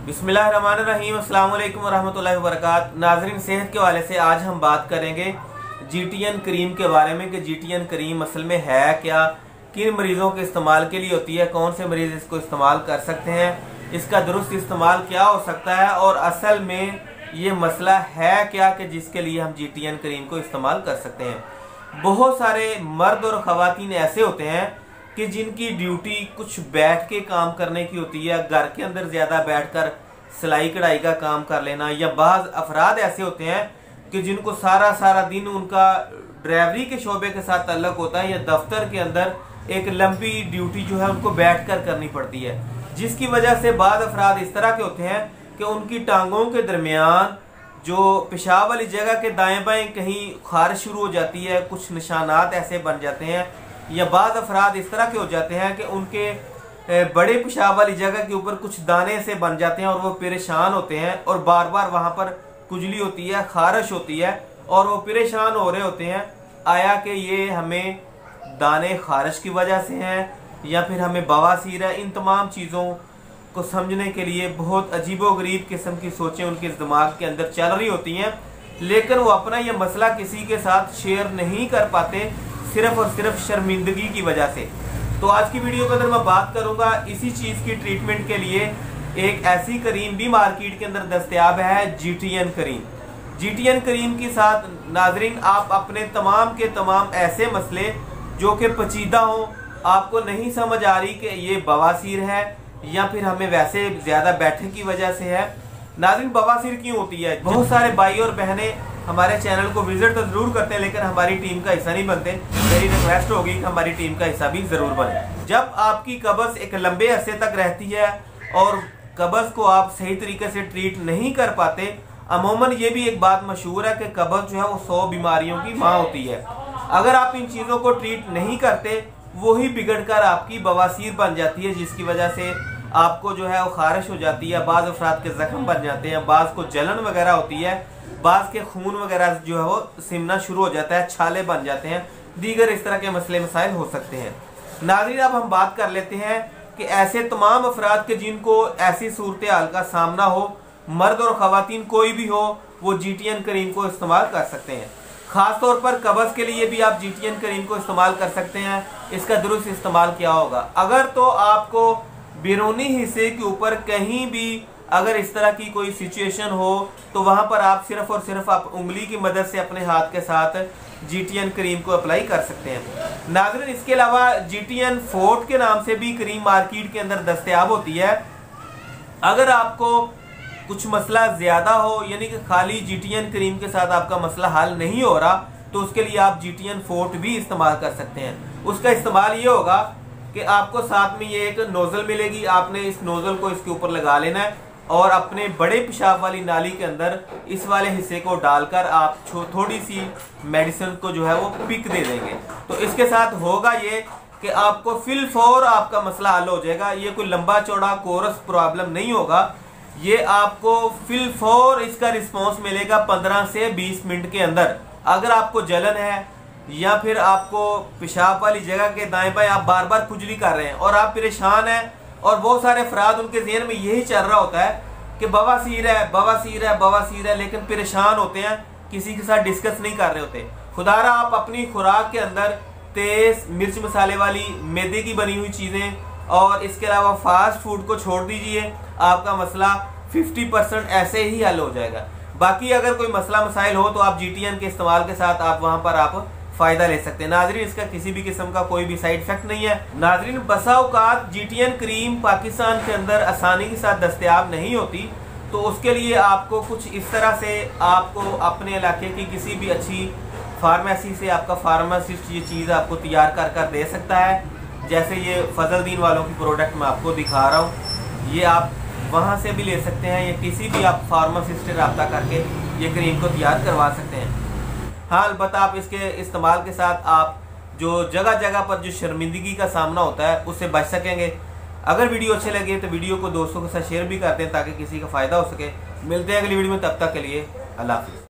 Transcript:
बिस्मिल्लाहिर्रहमानिर्रहीम, अस्सलाम वालेकुम रहमतुल्लाहि व बरकातहू। नाज़रीन, सेहत के हवाले से आज हम बात करेंगे GTN क्रीम के बारे में कि GTN क्रीम असल में है क्या, किन मरीजों के इस्तेमाल के लिए होती है, कौन से मरीज इसको इस्तेमाल कर सकते हैं, इसका दुरुस्त इस्तेमाल क्या हो सकता है और असल में ये मसला है क्या कि जिसके लिए हम GTN क्रीम को इस्तेमाल कर सकते हैं। बहुत सारे मर्द और ख़वातीन ऐसे होते हैं कि जिनकी ड्यूटी कुछ बैठ के काम करने की होती है, घर के अंदर ज़्यादा बैठकर सिलाई कढ़ाई का काम कर लेना, या बाज़ अफराद ऐसे होते हैं कि जिनको सारा सारा दिन उनका ड्राइवरी के शोबे के साथ ताल्लुक़ होता है या दफ्तर के अंदर एक लंबी ड्यूटी जो है उनको बैठ कर करनी पड़ती है, जिसकी वजह से बाज़ अफराद इस तरह के होते हैं कि उनकी टांगों के दरमियान जो पेशाब वाली जगह के दाएं बाएं कहीं खारिश शुरू हो जाती है, कुछ निशानात ऐसे बन जाते हैं, या बाज़ अफराद इस तरह के हो जाते हैं कि उनके बड़े पेशाब वाली जगह के ऊपर कुछ दाने से बन जाते हैं और वो परेशान होते हैं और बार बार वहाँ पर खुजली होती है, खारिश होती है और वो परेशान हो रहे होते हैं। आया कि ये हमें दाने खारिश की वजह से हैं या फिर हमें बवासीर है। इन तमाम चीज़ों को समझने के लिए बहुत अजीबोगरीब किस्म की सोचें उनके दिमाग के अंदर चल रही होती हैं, लेकिन वो अपना यह मसला किसी के साथ शेयर नहीं कर पाते, सिर्फ और सिर्फ शर्मिंदगी की वजह से। तो आज की वीडियो के अंदर मैं बात करूंगा इसी चीज़ की ट्रीटमेंट के लिए एक ऐसी करीम भी मार्केट के अंदर दस्तयाब है, GTN करीम। GTN करीम के साथ नाजरीन आप अपने तमाम के तमाम ऐसे मसले जो कि पेचीदा हों, आपको नहीं समझ आ रही कि ये बवासीर है या फिर हमें वैसे ज़्यादा बैठने की वजह से है। नाज़रीन, बवासीर क्यों होती है? बहुत सारे भाई और बहनें हमारे चैनल को विजिट तो जरूर करते हैं लेकिन हमारी टीम का हिस्सा नहीं बनते। मेरी रिक्वेस्ट होगी कि हमारी टीम का हिस्सा भी जरूर बने। जब आपकी कब्ज़ एक लंबे अरसे तक रहती है और कब्ज़ को आप सही तरीके से ट्रीट नहीं कर पाते, अमूमन ये भी एक बात मशहूर है कि कब्ज़ जो है वो 100 बीमारियों की माँ होती है। अगर आप इन चीज़ों को ट्रीट नहीं करते, वही बिगड़ कर आपकी बवासीर बन जाती है, जिसकी वजह से आपको जो है वो खारिश हो जाती है, बाज़ अफराद के जख्म बन जाते हैं, बाज़ को जलन वगैरह होती है, बाज़ के खून वगैरह जो है वो सिमना शुरू हो जाता है, छाले बन जाते हैं, दीगर इस तरह के मसले मसाइल हो सकते हैं। नाज़रीन, अब हम बात कर लेते हैं कि ऐसे तमाम अफराद के जिनको ऐसी सूरत हाल का सामना हो, मर्द और ख़वातीन कोई भी हो, वो GTN करीम को इस्तेमाल कर सकते हैं। ख़ास तौर पर कब्ज़ के लिए भी आप GTN करीम को इस्तेमाल कर सकते हैं। इसका दुरुस्त इस्तेमाल क्या होगा? अगर तो आपको बैरूनी हिस्से के ऊपर कहीं भी अगर इस तरह की कोई सिचुएशन हो तो वहाँ पर आप सिर्फ और सिर्फ आप उंगली की मदद से अपने हाथ के साथ GTN करीम को अप्लाई कर सकते हैं। नाज़रीन, इसके अलावा GTN फोर्ट के नाम से भी करीम मार्केट के अंदर दस्तयाब होती है। अगर आपको कुछ मसला ज़्यादा हो, यानी कि खाली GTN करीम के साथ आपका मसला हल नहीं हो रहा, तो उसके लिए आप GTN फोर्ट भी इस्तेमाल कर सकते हैं। उसका इस्तेमाल ये होगा कि आपको साथ में ये एक नोज़ल मिलेगी, आपने इस नोज़ल को इसके ऊपर लगा लेना है और अपने बड़े पेशाब वाली नाली के अंदर इस वाले हिस्से को डालकर आप थोड़ी सी मेडिसिन को जो है वो पिक दे देंगे। तो इसके साथ होगा ये कि आपको फिल फौर आपका मसला हल हो जाएगा। ये कोई लंबा चौड़ा कोर्स प्रॉब्लम नहीं होगा, ये आपको फिल फौर इसका रिस्पॉन्स मिलेगा 15 से 20 मिनट के अंदर। अगर आपको जलन है या फिर आपको पेशाब वाली जगह के दाएं बाएं आप बार बार खुजली कर रहे हैं और आप परेशान हैं, और बहुत सारे अफराद उनके ज़हन में यही चल रहा होता है कि बवासीर है, बवासीर है, बवासीर है, लेकिन परेशान होते हैं, किसी के साथ डिस्कस नहीं कर रहे होते। खुदारा आप अपनी खुराक के अंदर तेज़ मिर्च मसाले वाली मैदे की बनी हुई चीज़ें और इसके अलावा फास्ट फूड को छोड़ दीजिए, आपका मसला 50% ऐसे ही हल हो जाएगा। बाकी अगर कोई मसला मसाइल हो तो आप GTN के इस्तेमाल के साथ आप वहाँ पर आप फ़ायदा ले सकते हैं। नाजरीन, इसका किसी भी किस्म का कोई भी साइड इफेक्ट नहीं है। नाजरीन, बसा औकात GTN क्रीम पाकिस्तान के अंदर आसानी के साथ दस्तयाब नहीं होती, तो उसके लिए आपको कुछ इस तरह से आपको अपने इलाके की किसी भी अच्छी फार्मेसी से आपका फार्मासिस्ट ये चीज़ आपको तैयार कर कर दे सकता है। जैसे ये फजलदीन वालों की प्रोडक्ट मैं आपको दिखा रहा हूँ, ये आप वहाँ से भी ले सकते हैं या किसी भी आप फार्मासिस्ट से रब्ता करके ये क्रीम को तैयार करवा सकते हैं। हाँ, अलबत्ता आप इसके इस्तेमाल के साथ आप जो जगह जगह पर जो शर्मिंदगी का सामना होता है उससे बच सकेंगे। अगर वीडियो अच्छे लगे तो वीडियो को दोस्तों के साथ शेयर भी करते हैं ताकि किसी का फ़ायदा हो सके। मिलते हैं अगली वीडियो में, तब तक के लिए अल्लाह हाफ़िज़।